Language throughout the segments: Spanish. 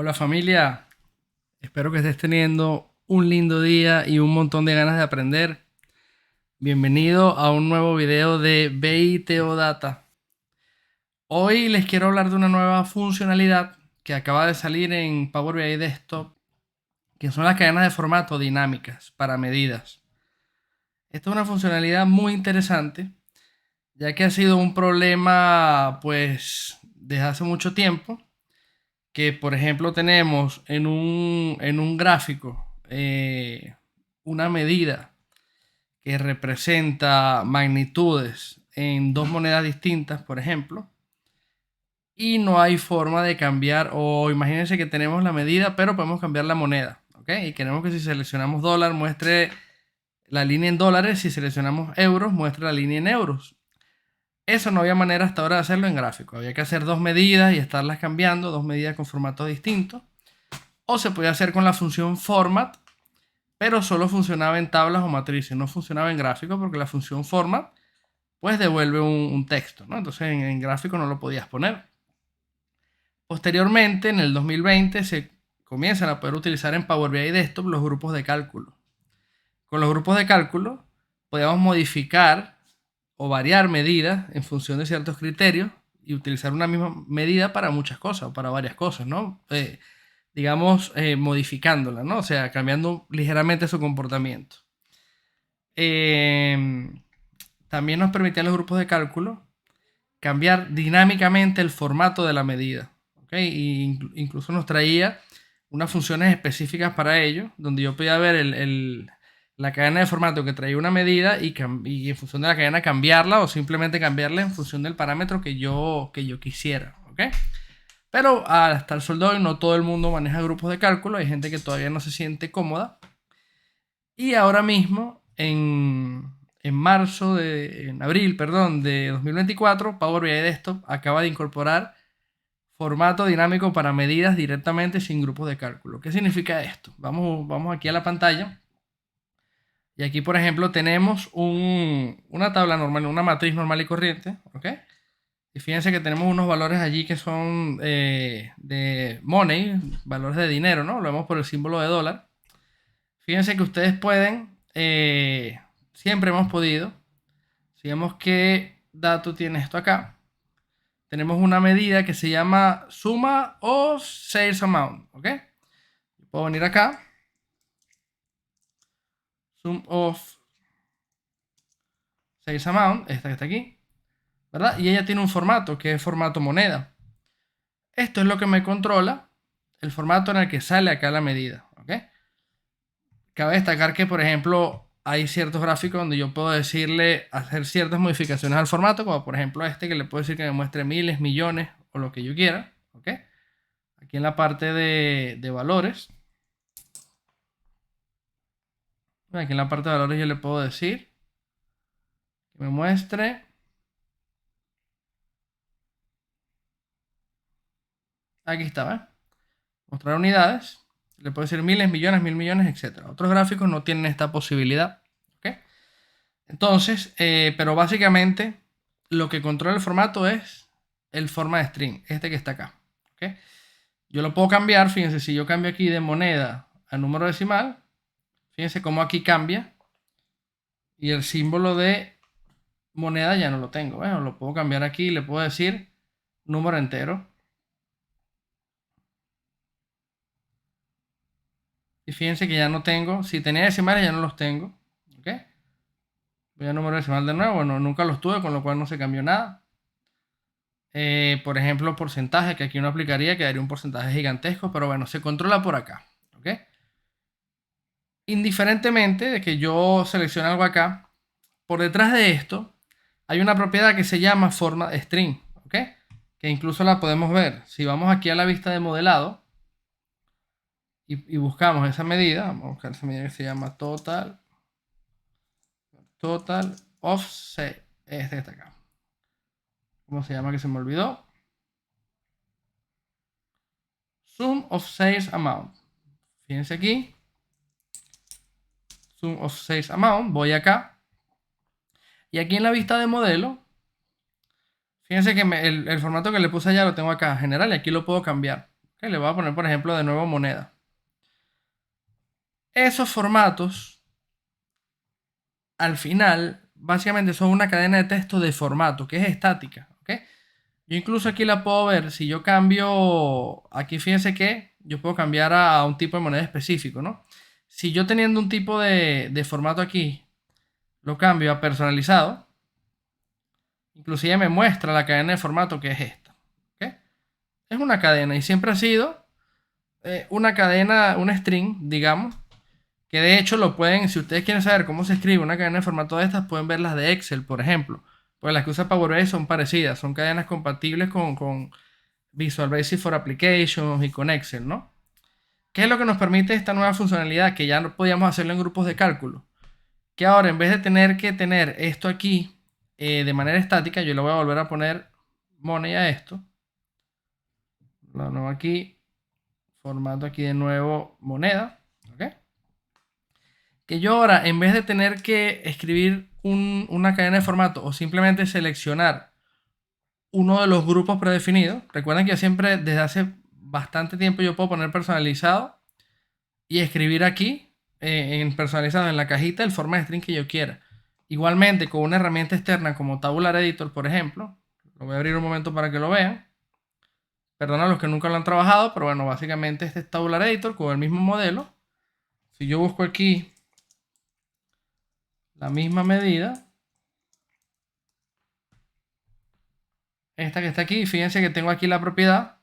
Hola familia, espero que estés teniendo un lindo día y un montón de ganas de aprender. Bienvenido a un nuevo video de BITO Data. Hoy les quiero hablar de una nueva funcionalidad que acaba de salir en Power BI Desktop, que son las cadenas de formato dinámicas para medidas. Esta es una funcionalidad muy interesante, ya que ha sido un problema pues desde hace mucho tiempo. Que por ejemplo tenemos en un gráfico una medida que representa magnitudes en dos monedas distintas, por ejemplo, y no hay forma de cambiar, o imagínense que tenemos la medida, pero podemos cambiar la moneda, ¿ok? Y queremos que si seleccionamos dólar muestre la línea en dólares, si seleccionamos euros muestre la línea en euros. Eso no había manera hasta ahora de hacerlo en gráfico, había que hacer dos medidas y estarlas cambiando, dos medidas con formatos distintos. O se podía hacer con la función format, pero solo funcionaba en tablas o matrices, no funcionaba en gráfico porque la función format pues devuelve un texto, ¿no? Entonces en gráfico no lo podías poner. Posteriormente, en el 2020, se comienzan a poder utilizar en Power BI Desktop los grupos de cálculo. Con los grupos de cálculo podíamos modificar o variar medidas en función de ciertos criterios y utilizar una misma medida para muchas cosas, o para varias cosas, ¿no? Digamos, modificándola, ¿no? O sea, cambiando ligeramente su comportamiento. También nos permitían los grupos de cálculo cambiar dinámicamente el formato de la medida, ¿ok? Y incluso nos traía unas funciones específicas para ello, donde yo podía ver la cadena de formato que traía una medida y en función de la cadena cambiarla o simplemente cambiarla en función del parámetro que yo quisiera, ¿ok? Pero hasta el sol de hoy no todo el mundo maneja grupos de cálculo, hay gente que todavía no se siente cómoda. Y ahora mismo, en abril, perdón, de 2024, Power BI Desktop acaba de incorporar formato dinámico para medidas directamente sin grupos de cálculo. ¿Qué significa esto? Vamos aquí a la pantalla. Y aquí, por ejemplo, tenemos una tabla normal, una matriz normal y corriente, ¿ok? Y fíjense que tenemos unos valores allí que son de money, valores de dinero, ¿no? Lo vemos por el símbolo de dólar. Fíjense que ustedes pueden, siempre hemos podido, si vemos qué dato tiene esto acá, tenemos una medida que se llama suma of sales amount, ¿ok? Puedo venir acá, sum of sales amount, esta que está aquí, ¿verdad? Y ella tiene un formato que es formato moneda. Esto es lo que me controla el formato en el que sale acá la medida, ¿ok? Cabe destacar que, por ejemplo, hay ciertos gráficos donde yo puedo decirle hacer ciertas modificaciones al formato, como por ejemplo este, que le puedo decir que me muestre miles, millones o lo que yo quiera, ¿ok? Aquí en la parte de valores, aquí en la parte de valores yo le puedo decir que me muestre, aquí está, ¿ves? Mostrar unidades, le puedo decir miles, millones, mil millones, etc. Otros gráficos no tienen esta posibilidad, ¿ok? Entonces, pero básicamente lo que controla el formato es el format string, este que está acá, ¿ok? Yo lo puedo cambiar, fíjense, si yo cambio aquí de moneda a número decimal, fíjense cómo aquí cambia y el símbolo de moneda ya no lo tengo, ¿ves? Lo puedo cambiar aquí, le puedo decir número entero. Y fíjense que ya no tengo, si tenía decimales ya no los tengo, ¿ok? Voy a número decimal de nuevo, bueno, nunca los tuve, con lo cual no se cambió nada. Por ejemplo, porcentaje, que aquí no aplicaría, quedaría un porcentaje gigantesco, pero bueno, se controla por acá, ¿ok? Indiferentemente de que yo seleccione algo acá, por detrás de esto hay una propiedad que se llama format string, ¿ok? Que incluso la podemos ver. Si vamos aquí a la vista de modelado y buscamos esa medida, vamos a buscar esa medida que se llama total offset, este que está acá. ¿Cómo se llama que se me olvidó? Sum of sales amount. Fíjense aquí. Sum of sales amount. Voy acá. Y aquí en la vista de modelo, fíjense que el formato que le puse allá lo tengo acá, general, y aquí lo puedo cambiar. ¿Ok? Le voy a poner, por ejemplo, de nuevo moneda. Esos formatos, al final, básicamente son una cadena de texto de formato, que es estática. ¿Ok? Yo incluso aquí la puedo ver. Si yo cambio, aquí fíjense que yo puedo cambiar a un tipo de moneda específico, ¿no? Si yo teniendo un tipo de formato aquí, lo cambio a personalizado, inclusive me muestra la cadena de formato que es esta. ¿Ok? Es una cadena y siempre ha sido una cadena, un string, digamos, que de hecho lo pueden, si ustedes quieren saber cómo se escribe una cadena de formato de estas, pueden ver las de Excel, por ejemplo. Pues las que usa Power BI son parecidas, son cadenas compatibles con Visual Basic for Applications y con Excel, ¿no? ¿Qué es lo que nos permite esta nueva funcionalidad que ya no podíamos hacerlo en grupos de cálculo? Que ahora en vez de tener que tener esto aquí de manera estática, yo le voy a volver a poner money a esto. Lo nuevo aquí, formato aquí de nuevo moneda, ¿ok? Que yo ahora en vez de tener que escribir una cadena de formato o simplemente seleccionar uno de los grupos predefinidos, recuerden que yo siempre desde hace bastante tiempo yo puedo poner personalizado y escribir aquí en personalizado en la cajita el formato de string que yo quiera. Igualmente con una herramienta externa como Tabular Editor, por ejemplo, lo voy a abrir un momento para que lo vean. Perdón a los que nunca lo han trabajado, pero bueno, básicamente este es Tabular Editor con el mismo modelo. Si yo busco aquí la misma medida, esta que está aquí, fíjense que tengo aquí la propiedad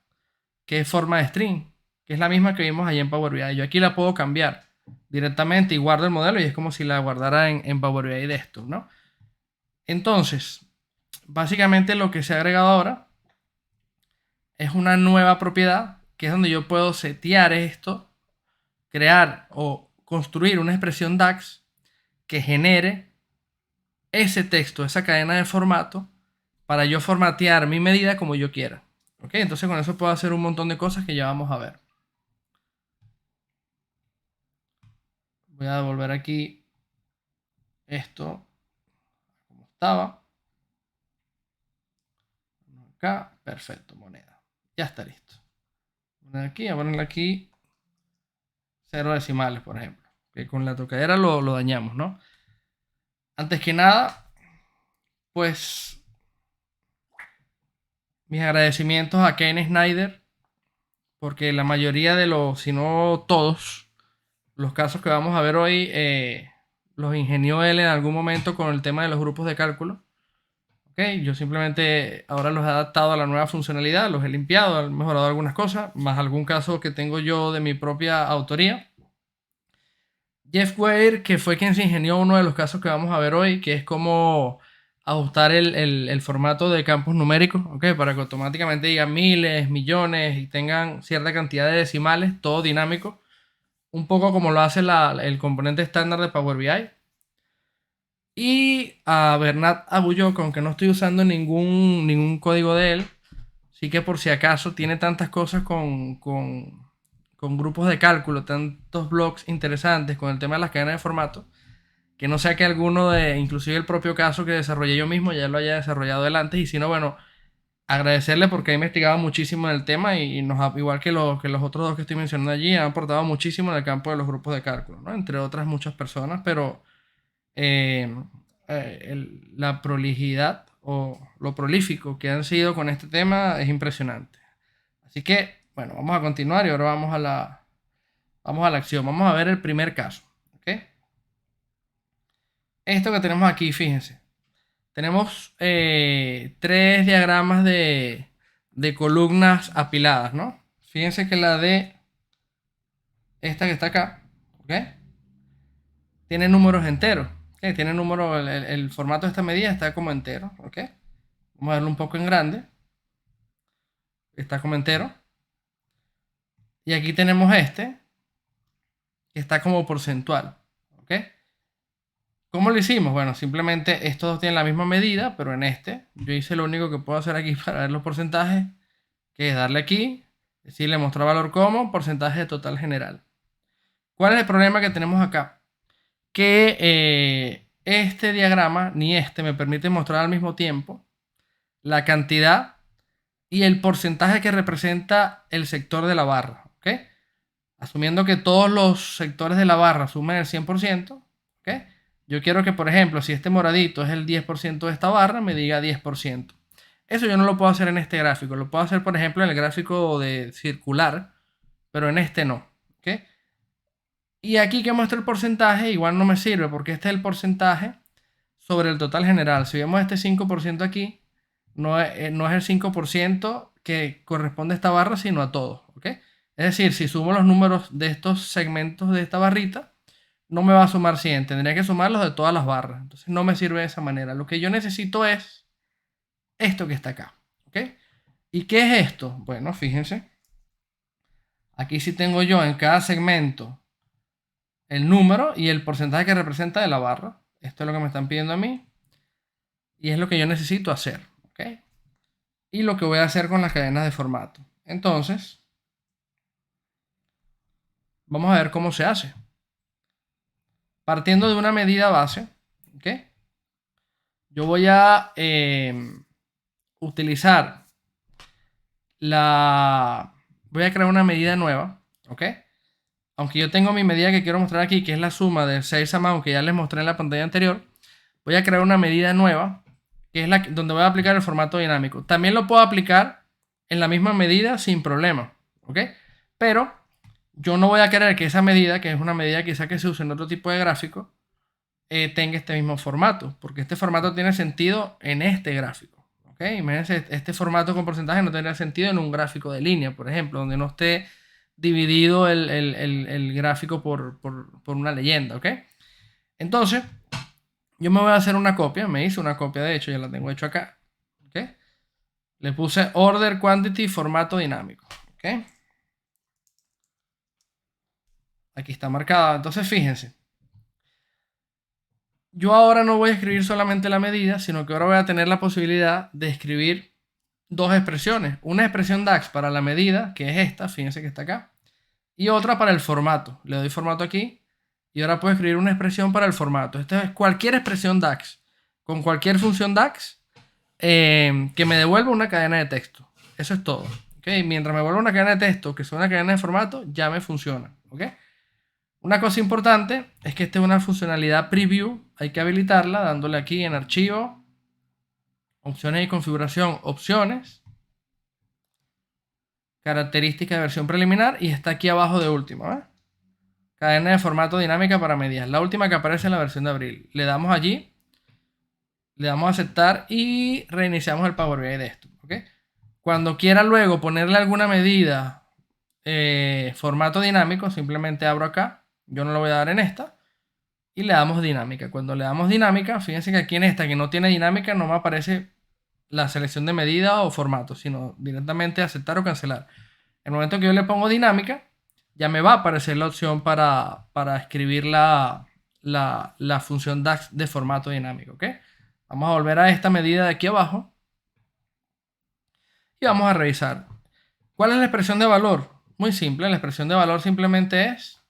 que es forma de string, que es la misma que vimos allí en Power BI. Yo aquí la puedo cambiar directamente y guardo el modelo y es como si la guardara en Power BI Desktop, ¿no? Entonces, básicamente lo que se ha agregado ahora es una nueva propiedad que es donde yo puedo setear esto, crear o construir una expresión DAX que genere ese texto, esa cadena de formato para yo formatear mi medida como yo quiera. ¿Ok? Entonces con eso puedo hacer un montón de cosas que ya vamos a ver. Voy a devolver aquí esto como estaba. Acá, perfecto, moneda. Ya está listo. Aquí, a ponerle aquí 0 decimales, por ejemplo. Que con la tocadera lo dañamos, ¿no? Antes que nada, pues mis agradecimientos a Ken Snyder, porque la mayoría de los, si no todos, los casos que vamos a ver hoy, los ingenió él en algún momento con el tema de los grupos de cálculo. Okay, yo simplemente ahora los he adaptado a la nueva funcionalidad, los he limpiado, he mejorado algunas cosas, más algún caso que tengo yo de mi propia autoría. Jeff Ware, que fue quien se ingenió uno de los casos que vamos a ver hoy, que es cómo ajustar el formato de campos numéricos, ¿okay? Para que automáticamente digan miles, millones y tengan cierta cantidad de decimales, todo dinámico, un poco como lo hace el componente estándar de Power BI. Y a Bernat Abuyok, aunque no estoy usando ningún código de él, sí que por si acaso tiene tantas cosas con grupos de cálculo, tantos blogs interesantes con el tema de las cadenas de formato, que no sea que alguno de, inclusive el propio caso que desarrollé yo mismo, ya lo haya desarrollado él antes, y si no, bueno, agradecerle porque ha investigado muchísimo en el tema y igual que los otros dos que estoy mencionando allí, han aportado muchísimo en el campo de los grupos de cálculo, ¿no? Entre otras muchas personas, pero eh, la prolijidad o lo prolífico que han sido con este tema es impresionante. Así que, bueno, vamos a continuar y ahora vamos a la acción. Vamos a ver el primer caso. ¿Okay? Esto que tenemos aquí, fíjense. Tenemos tres diagramas de columnas apiladas, ¿no? Fíjense que la de esta que está acá, ¿ok? Tiene números enteros. ¿Okay? Tiene número, el formato de esta medida está como entero, ¿ok? Vamos a verlo un poco en grande. Está como entero. Y aquí tenemos este, que está como porcentual, ¿ok? ¿Cómo lo hicimos? Bueno, simplemente estos dos tienen la misma medida, pero en este, yo hice lo único que puedo hacer aquí para ver los porcentajes, que es darle aquí, decirle mostrar valor como porcentaje total general. ¿Cuál es el problema que tenemos acá? Que este diagrama, ni este, me permite mostrar al mismo tiempo la cantidad y el porcentaje que representa el sector de la barra, ¿ok? Asumiendo que todos los sectores de la barra sumen el 100%, ¿ok? Yo quiero que, por ejemplo, si este moradito es el 10% de esta barra, me diga 10%. Eso yo no lo puedo hacer en este gráfico. Lo puedo hacer, por ejemplo, en el gráfico de circular, pero en este no, ¿ok? Y aquí que muestra el porcentaje, igual no me sirve porque este es el porcentaje sobre el total general. Si vemos este 5% aquí, no es el 5% que corresponde a esta barra, sino a todo, ¿ok? Es decir, si sumo los números de estos segmentos de esta barrita, no me va a sumar 100, tendría que sumar los de todas las barras. Entonces no me sirve de esa manera. Lo que yo necesito es esto que está acá, ¿ok? ¿Y qué es esto? Bueno, fíjense. Aquí sí tengo yo en cada segmento el número y el porcentaje que representa de la barra. Esto es lo que me están pidiendo a mí. Y es lo que yo necesito hacer, ¿ok? Y lo que voy a hacer con las cadenas de formato. Entonces, vamos a ver cómo se hace. Partiendo de una medida base, ¿ok? Yo voy a utilizar voy a crear una medida nueva, ¿ok? Aunque yo tengo mi medida que quiero mostrar aquí, que es la suma del 6 amount que ya les mostré en la pantalla anterior, voy a crear una medida nueva, que es donde voy a aplicar el formato dinámico. También lo puedo aplicar en la misma medida sin problema, ¿ok? Pero yo no voy a querer que esa medida, que es una medida quizá que se use en otro tipo de gráfico, tenga este mismo formato, porque este formato tiene sentido en este gráfico, ¿ok? Imagínense, este formato con porcentaje no tendría sentido en un gráfico de línea, por ejemplo, donde no esté dividido el gráfico por una leyenda, ¿ok? Entonces, yo me voy a hacer una copia, me hice una copia, de hecho, ya la tengo hecho acá, ¿ok? Le puse order quantity formato dinámico, ¿ok? Aquí está marcada, entonces fíjense. Yo ahora no voy a escribir solamente la medida, sino que ahora voy a tener la posibilidad de escribir dos expresiones. Una expresión DAX para la medida, que es esta, fíjense que está acá, y otra para el formato. Le doy formato aquí y ahora puedo escribir una expresión para el formato. Esta es cualquier expresión DAX, con cualquier función DAX que me devuelva una cadena de texto. Eso es todo. ¿Okay? Mientras me vuelva una cadena de texto que sea una cadena de formato, ya me funciona. ¿Okay? Una cosa importante es que esta es una funcionalidad preview. Hay que habilitarla dándole aquí en archivo, opciones y configuración, opciones, características de versión preliminar y está aquí abajo de último. ¿Eh? Cadena de formato dinámica para medias. La última que aparece en la versión de abril. Le damos allí, le damos a aceptar y reiniciamos el Power BI de esto. ¿Okay? Cuando quiera luego ponerle alguna medida, formato dinámico, simplemente abro acá. Yo no lo voy a dar en esta. Y le damos dinámica. Cuando le damos dinámica, fíjense que aquí en esta que no tiene dinámica no me aparece la selección de medida o formato, sino directamente aceptar o cancelar. En el momento que yo le pongo dinámica, ya me va a aparecer la opción para escribir la función DAX de formato dinámico. ¿Okay? Vamos a volver a esta medida de aquí abajo y vamos a revisar. ¿Cuál es la expresión de valor? Muy simple, la expresión de valor simplemente es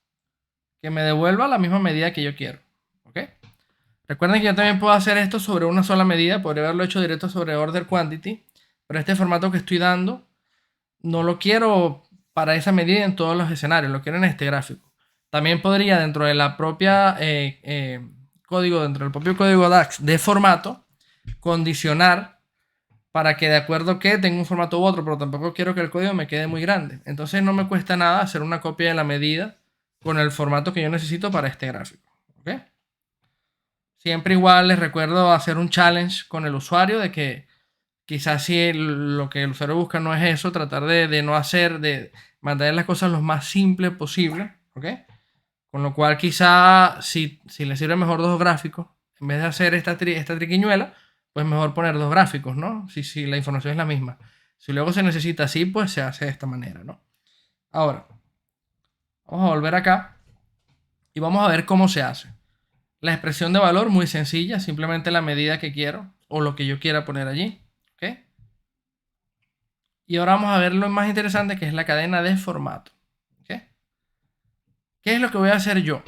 que me devuelva la misma medida que yo quiero. ¿Ok? Recuerden que yo también puedo hacer esto sobre una sola medida, podría haberlo hecho directo sobre order quantity, pero este formato que estoy dando no lo quiero para esa medida en todos los escenarios, lo quiero en este gráfico. También podría dentro de la propia dentro del propio código DAX de formato, condicionar para que de acuerdo que tenga un formato u otro, pero tampoco quiero que el código me quede muy grande. Entonces no me cuesta nada hacer una copia de la medida con el formato que yo necesito para este gráfico. ¿Okay? Siempre igual les recuerdo hacer un challenge con el usuario de que quizás si lo que el usuario busca no es eso, tratar de no hacer, de mantener las cosas lo más simple posible. ¿Ok? Con lo cual quizá si le sirve mejor dos gráficos, en vez de hacer esta triquiñuela, pues mejor poner dos gráficos, ¿no? Si la información es la misma. Si luego se necesita así, pues se hace de esta manera, ¿no? Ahora, vamos a volver acá y vamos a ver cómo se hace. La expresión de valor muy sencilla, simplemente la medida que quiero o lo que yo quiera poner allí. ¿Ok? Y ahora vamos a ver lo más interesante que es la cadena de formato. ¿Ok? ¿Qué es lo que voy a hacer yo?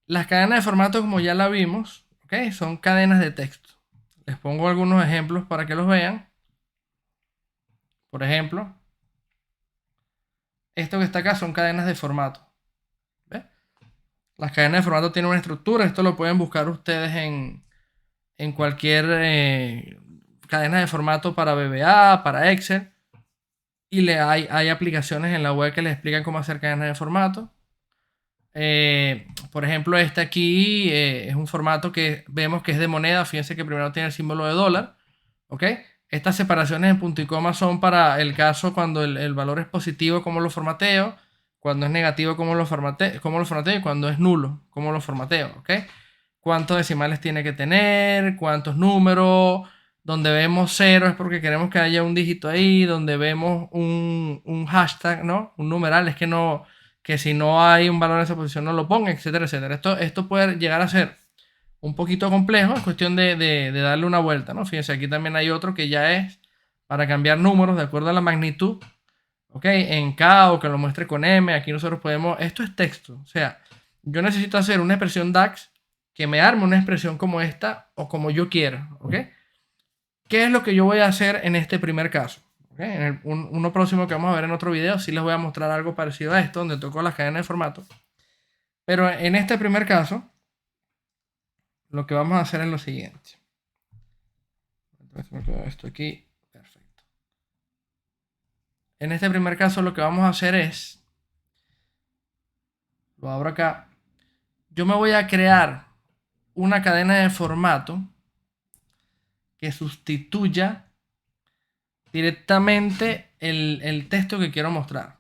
Las cadenas de formato, como ya la vimos, ¿ok? Son cadenas de texto. Les pongo algunos ejemplos para que los vean. Por ejemplo, esto que está acá son cadenas de formato. ¿Ves? Las cadenas de formato tienen una estructura. Esto lo pueden buscar ustedes en cualquier cadena de formato para VBA, para Excel. Y hay aplicaciones en la web que les explican cómo hacer cadenas de formato. Por ejemplo, este aquí es un formato que vemos que es de moneda. Fíjense que primero tiene el símbolo de dólar. ¿Ok? Estas separaciones en punto y coma son para el caso cuando el valor es positivo, cómo lo formateo. Cuando es negativo, cómo lo formateo. Y cuando es nulo, cómo lo formateo. ¿Ok? Cuántos decimales tiene que tener, cuántos números. Donde vemos 0 es porque queremos que haya un dígito ahí. Donde vemos un hashtag, ¿no? Un numeral es que no, que si no hay un valor en esa posición no lo ponga, etcétera, etcétera. Esto puede llegar a ser un poquito complejo, es cuestión de darle una vuelta, ¿no? Fíjense, aquí también hay otro que ya es para cambiar números de acuerdo a la magnitud, ¿ok? En K o que lo muestre con M, aquí nosotros podemos, esto es texto, o sea, yo necesito hacer una expresión DAX que me arme una expresión como esta o como yo quiera, ¿ok? ¿Qué es lo que yo voy a hacer en este primer caso? ¿Okay? Uno próximo que vamos a ver en otro video, sí les voy a mostrar algo parecido a esto, donde toco las cadenas de formato. Pero en este primer caso, lo que vamos a hacer es lo siguiente. Esto aquí, perfecto. En este primer caso lo que vamos a hacer es, lo abro acá, yo me voy a crear una cadena de formato que sustituya directamente el texto que quiero mostrar.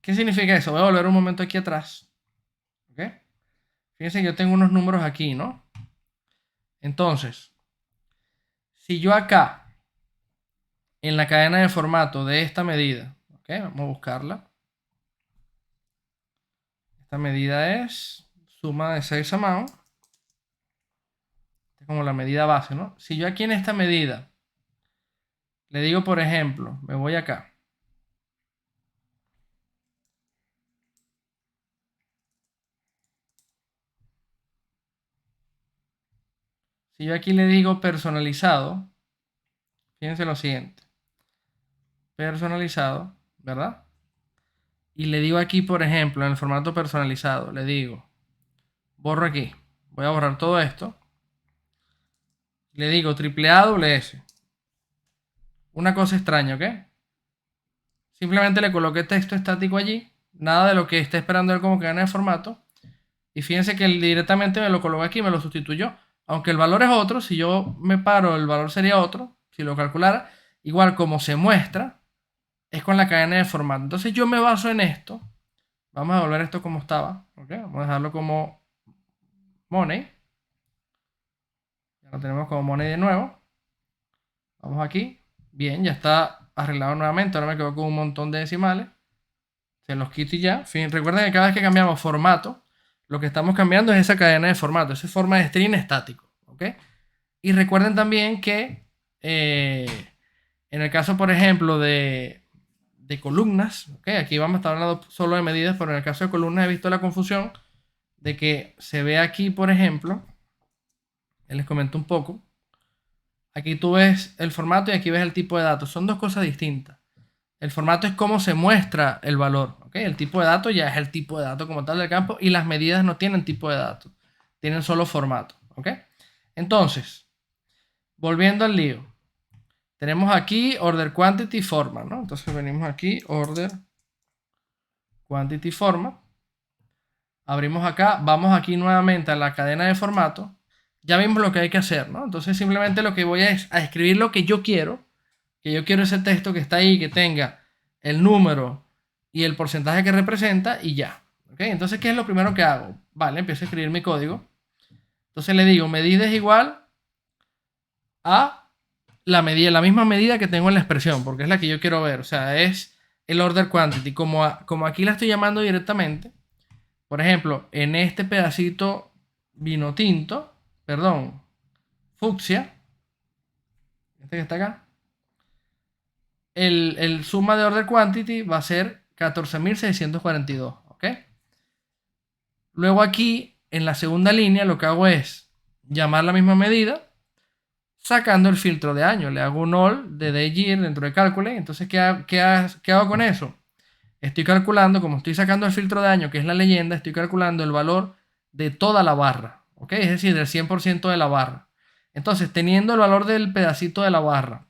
¿Qué significa eso? Voy a volver un momento aquí atrás. ¿Ok? Fíjense que yo tengo unos números aquí, ¿no? Entonces, si yo acá, en la cadena de formato de esta medida, ¿ok? Vamos a buscarla. Esta medida es suma de 6 a mano. Es como la medida base, ¿no? Si yo aquí en esta medida le digo, por ejemplo, me voy acá. Si yo aquí le digo personalizado, fíjense lo siguiente. Personalizado, ¿verdad? Y le digo aquí, por ejemplo, en el formato personalizado, le digo, borro aquí. Voy a borrar todo esto. Le digo AAA. Una cosa extraña, ¿ok? Simplemente le coloqué texto estático allí. Nada de lo que esté esperando él como cadena de formato. Y fíjense que él directamente me lo colocó aquí, me lo sustituyó. Aunque el valor es otro, si yo me paro, el valor sería otro. Si lo calculara, igual como se muestra, es con la cadena de formato. Entonces yo me baso en esto. Vamos a volver esto como estaba. ¿Ok? Vamos a dejarlo como money. Ya lo tenemos como money de nuevo. Vamos aquí. Bien, ya está arreglado nuevamente. Ahora me quedo con un montón de decimales. Se los quito y ya. Recuerden que cada vez que cambiamos formato, lo que estamos cambiando es esa cadena de formato. Esa forma de string estático. ¿Ok? Y recuerden también que en el caso, por ejemplo, de columnas, ¿ok? Aquí vamos a estar hablando solo de medidas, pero en el caso de columnas he visto la confusión de que se ve aquí, por ejemplo, les comento un poco. Aquí tú ves el formato y aquí ves el tipo de datos. Son dos cosas distintas. El formato es cómo se muestra el valor. ¿Ok? El tipo de datos ya es el tipo de dato como tal del campo y las medidas no tienen tipo de datos. Tienen solo formato. ¿Ok? Entonces, volviendo al lío. Tenemos aquí order quantity format, ¿no? Entonces venimos aquí, order quantity format. Abrimos acá, vamos aquí nuevamente a la cadena de formato. Ya vimos lo que hay que hacer, ¿no? Entonces simplemente lo que voy es a escribir lo que yo quiero. Que yo quiero ese texto que está ahí, que tenga el número y el porcentaje que representa y ya. ¿Ok? Entonces, ¿qué es lo primero que hago? Vale, empiezo a escribir mi código. Entonces le digo, medida es igual a la medida, la misma medida que tengo en la expresión, porque es la que yo quiero ver. O sea, es el order quantity. Como aquí la estoy llamando directamente, por ejemplo, en este pedacito vino tinto, perdón, fucsia, este que está acá, el suma de order quantity va a ser 14.642, ¿ok? Luego aquí, en la segunda línea, lo que hago es llamar la misma medida, sacando el filtro de año. Le hago un all de day year dentro de Calculate. Entonces, ¿qué hago con eso? Estoy calculando, como estoy sacando el filtro de año, que es la leyenda, estoy calculando el valor de toda la barra, ¿ok? Es decir, del 100% de la barra. Entonces, teniendo el valor del pedacito de la barra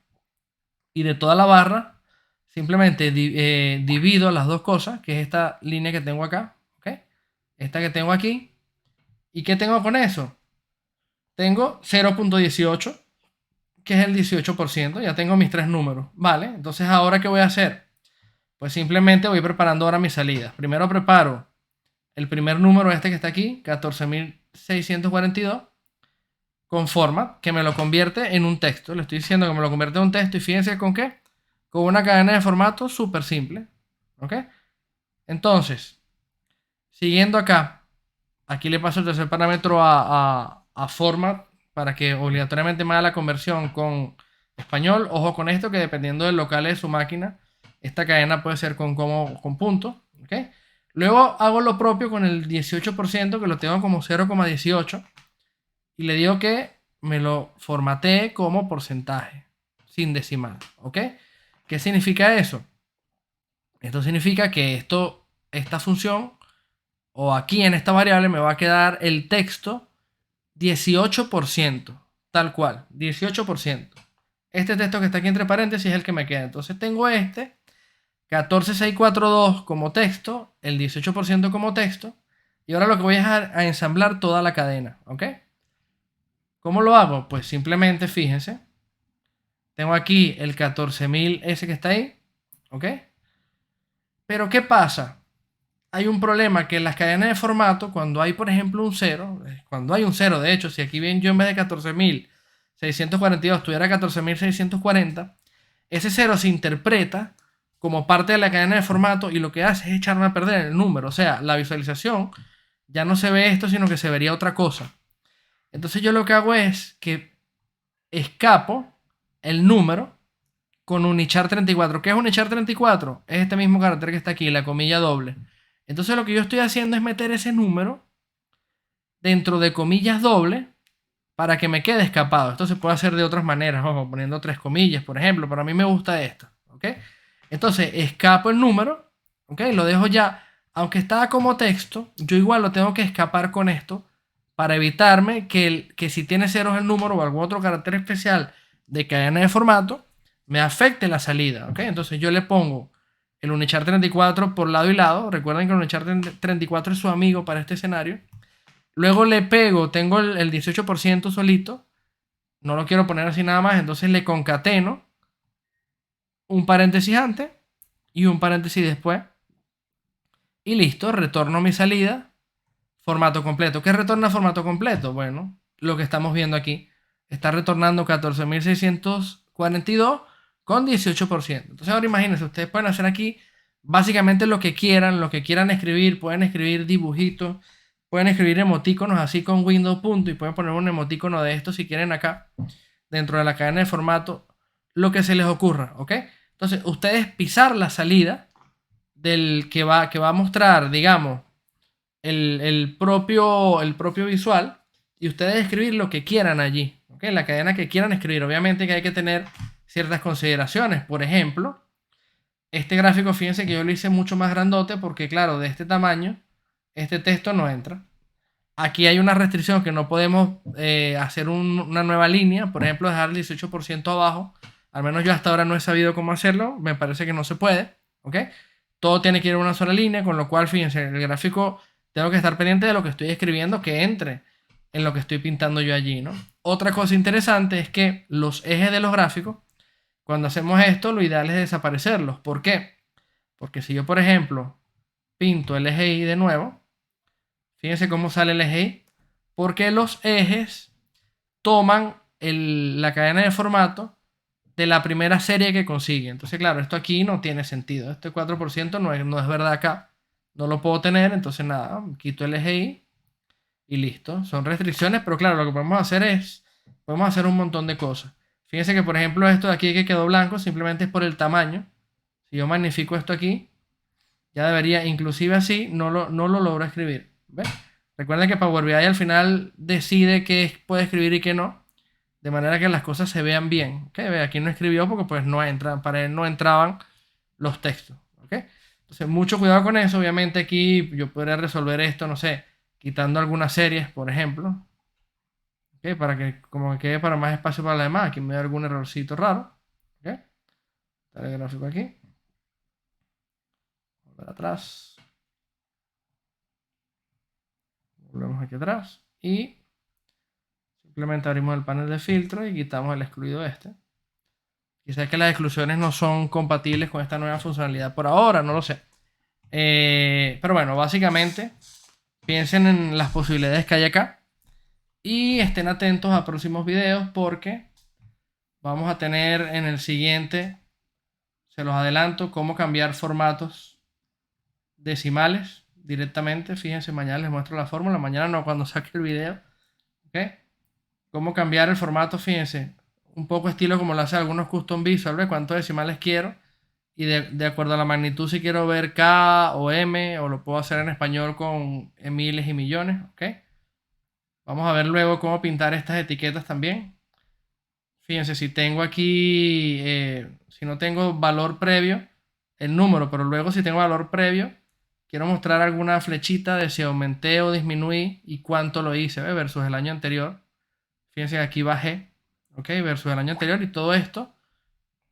y de toda la barra, simplemente divido las dos cosas, que es esta línea que tengo acá, ¿ok? Esta que tengo aquí. ¿Y qué tengo con eso? Tengo 0.18, que es el 18%. Ya tengo mis tres números, ¿vale? Entonces, ¿ahora qué voy a hacer? Pues simplemente voy preparando ahora mis salidas. Primero preparo el primer número, este que está aquí, 14.642, con format, que me lo convierte en un texto. Le estoy diciendo que me lo convierte en un texto y fíjense con qué. Con una cadena de formato súper simple. ¿Ok? Entonces, siguiendo acá, aquí le paso el tercer parámetro a format para que obligatoriamente me haga la conversión con español. Ojo con esto, que dependiendo del local de su máquina, esta cadena puede ser con punto. ¿Ok? Luego hago lo propio con el 18%, que lo tengo como 0,18. Y le digo que me lo formatee como porcentaje, sin decimal. ¿Ok? ¿Qué significa eso? Esto significa que esta función, o aquí en esta variable, me va a quedar el texto 18%, tal cual, 18%. Este texto que está aquí entre paréntesis es el que me queda. Entonces tengo este 14642 como texto, el 18% como texto, y ahora lo que voy a ensamblar toda la cadena, ¿ok? ¿Cómo lo hago? Pues simplemente, fíjense, tengo aquí el 14.000 ese que está ahí, ¿ok? Pero ¿qué pasa? Hay un problema que en las cadenas de formato, cuando hay, por ejemplo, un 0, cuando hay un 0, de hecho, si aquí bien yo en vez de 14.642 tuviera 14.640, ese 0 se interpreta como parte de la cadena de formato y lo que hace es echarme a perder el número. O sea, la visualización ya no se ve esto, sino que se vería otra cosa. Entonces yo lo que hago es que escapo el número con un unichar 34. ¿Qué es unichar 34? Es este mismo carácter que está aquí, la comilla doble. Entonces lo que yo estoy haciendo es meter ese número dentro de comillas dobles para que me quede escapado. Esto se puede hacer de otras maneras, ojo, poniendo tres comillas, por ejemplo, pero a mí me gusta esta, ¿ok? Entonces escapo el número, ¿ok? Lo dejo ya, aunque está como texto, yo igual lo tengo que escapar con esto para evitarme que si tiene ceros el número o algún otro carácter especial de cadena de formato, me afecte la salida, ¿ok? Entonces yo le pongo el unichar 34 por lado y lado. Recuerden que el unichar 34 es su amigo para este escenario. Luego le pego, tengo el 18% solito. No lo quiero poner así nada más. Entonces le concateno un paréntesis antes y un paréntesis después. Y listo, retorno mi salida. Formato completo. ¿Qué retorna formato completo? Bueno, lo que estamos viendo aquí. Está retornando 14.642 con 18%. Entonces ahora imagínense, ustedes pueden hacer aquí básicamente lo que quieran escribir. Pueden escribir dibujitos, pueden escribir emoticonos así con Windows punto y pueden poner un emoticono de esto si quieren acá, dentro de la cadena de formato, lo que se les ocurra, ¿ok? Entonces ustedes pisar la salida del que va a mostrar, digamos, el propio visual, y ustedes escribir lo que quieran allí, ¿ok? La cadena que quieran escribir. Obviamente que hay que tener ciertas consideraciones. Por ejemplo, este gráfico, fíjense que yo lo hice mucho más grandote porque, claro, de este tamaño, este texto no entra. Aquí hay una restricción que no podemos hacer una nueva línea, por ejemplo, dejar el 18% abajo. Al menos yo hasta ahora no he sabido cómo hacerlo, me parece que no se puede, ¿ok? Todo tiene que ir en una sola línea, con lo cual, fíjense, el gráfico tengo que estar pendiente de lo que estoy escribiendo, que entre en lo que estoy pintando yo allí, ¿no? Otra cosa interesante es que los ejes de los gráficos, cuando hacemos esto, lo ideal es desaparecerlos. ¿Por qué? Porque si yo, por ejemplo, pinto el eje Y de nuevo, fíjense cómo sale el eje Y, porque los ejes toman la cadena de formato de la primera serie que consigue. Entonces, claro, esto aquí no tiene sentido. Este 4% no es verdad acá. No lo puedo tener, entonces nada, quito el eje y listo. Son restricciones, pero claro, lo que podemos hacer un montón de cosas. Fíjense que, por ejemplo, esto de aquí que quedó blanco simplemente es por el tamaño. Si yo magnifico esto aquí, ya debería, inclusive así, no lo logro escribir. ¿Ven? Recuerden que Power BI al final decide qué puede escribir y qué no. de manera que las cosas se vean bien. ¿Ok? Ve, aquí no escribió porque pues no entra, para él no entraban los textos. ¿Ok? Entonces, mucho cuidado con eso. Obviamente aquí yo podría resolver esto, no sé, quitando algunas series, por ejemplo. ¿Ok? Para que como que quede para más espacio para la demás. Aquí me da algún errorcito raro. ¿Ok? Dale el gráfico aquí. Volver atrás. Volvemos aquí atrás. Y simplemente abrimos el panel de filtro y quitamos el excluido este. Quizás que las exclusiones no son compatibles con esta nueva funcionalidad por ahora, no lo sé. Pero bueno, básicamente piensen en las posibilidades que hay acá y estén atentos a próximos videos porque vamos a tener en el siguiente, se los adelanto, cómo cambiar formatos decimales directamente. Fíjense, mañana les muestro la fórmula, mañana no, cuando saque el video. ¿Ok? Cómo cambiar el formato, fíjense, un poco estilo como lo hace algunos custom visual, ¿ves? Cuántos decimales quiero y de acuerdo a la magnitud si quiero ver K o M o lo puedo hacer en español con miles y millones, ¿ok? Vamos a ver luego cómo pintar estas etiquetas también. Fíjense, si tengo aquí, si no tengo valor previo, el número, pero luego si tengo valor previo, quiero mostrar alguna flechita de si aumenté o disminuí y cuánto lo hice, ¿ves? Versus el año anterior. Fíjense que aquí bajé, ¿ok? Versus el año anterior y todo esto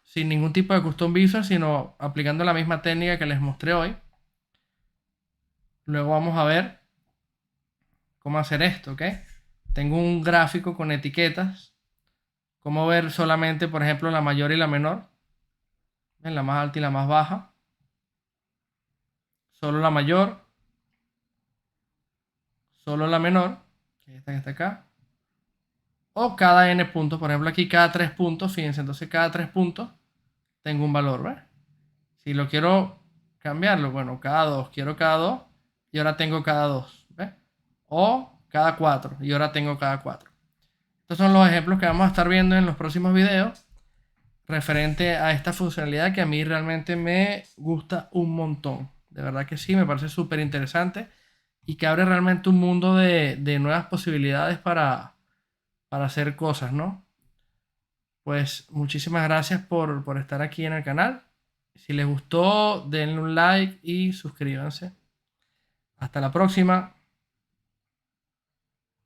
sin ningún tipo de custom visual, sino aplicando la misma técnica que les mostré hoy. Luego vamos a ver cómo hacer esto, ¿ok? Tengo un gráfico con etiquetas. Cómo ver solamente, por ejemplo, la mayor y la menor. ¿Ven? La más alta y la más baja. Solo la mayor. Solo la menor, que es esta que está acá. O cada n puntos. Por ejemplo, aquí cada 3 puntos. Fíjense, entonces cada 3 puntos tengo un valor, ¿ves? Si lo quiero cambiarlo, bueno, cada 2. Quiero cada 2 y ahora tengo cada 2. ¿Ves? O cada 4 y ahora tengo cada 4. Estos son los ejemplos que vamos a estar viendo en los próximos videos referente a esta funcionalidad que a mí realmente me gusta un montón. De verdad que sí, me parece súper interesante y que abre realmente un mundo de nuevas posibilidades para hacer cosas, ¿no? Pues muchísimas gracias por estar aquí en el canal. Si les gustó, denle un like y suscríbanse. Hasta la próxima.